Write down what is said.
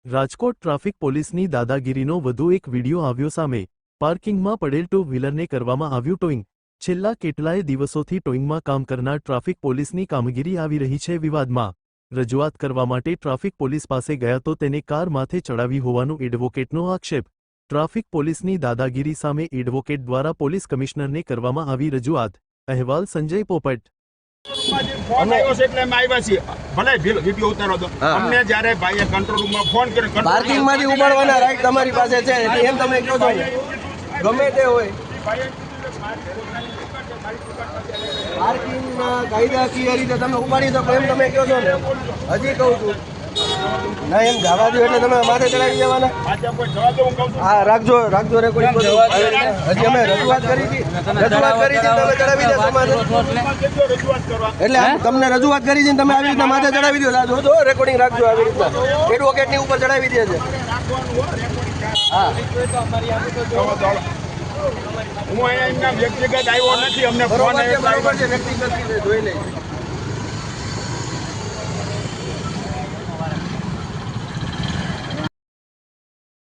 Rajkot traffic પોલીસની દાદાગીરીનો વધુ એક વિડીયો આવ્યો સામે। પાર્કિંગમાં પડેલ ટુ વ્હીલરને કરવામાં આવ્યું ટોઈંગ। છેલ્લા કેટલાય દિવસોથી ટોઈંગમાં કામ કરનાર ટ્રાફિક પોલીસની કામગીરી આવી રહી છે વિવાદમાં। રજૂઆત કરવા માટે ટ્રાફિક પોલીસ પાસે ગયા તો તેને કાર માથે ચડાવી હોવાનો એડવોકેટનો આક્ષેપ। ટ્રાફિક પોલીસની દાદાગીરી સામે એડવોકેટ દ્વારા પોલીસ કમિશનરને કરવામાં આવી રજૂઆત। અહેવાલ સંજય પોપટ। फोन आयो से એટલે અમે આવ્યા છીએ ભલે વિડિયો ઉતારો તો અમને જ્યારે ભાઈએ કંટ્રોલ રૂમમાં ફોન કર્યો પાર્કિંગ માંથી ઉપાડવાના રાઈટ તમારી પાસે છે એટલે એમ તમે કહો છો ગમે તે હોય પાર્કિંગમાં કાયદાકીય રીતે તમે ઉપાડી શકો એમ તમે કહો છો ને હજી કહું છું ના એમ જવા દો એટલે તમે માથે ચડાવી દેવાના હા રાખજો રેકોર્ડિંગ હજી અમે રજૂઆત કરી હતી તમે ચડાવી દેશો માથે એટલે તમને રજૂઆત કરી છે તમે આવી રીતના માથે ચડાવી દો જો રેકોર્ડિંગ રાખજો આવી રીતના એડવોકેટની ઉપર ચડાવી દે છે હા હું અહીંયા વ્યક્તિગત આવ્યો નથી અમને ફોન આવ્યો વ્યક્તિગત જોઈ લઈ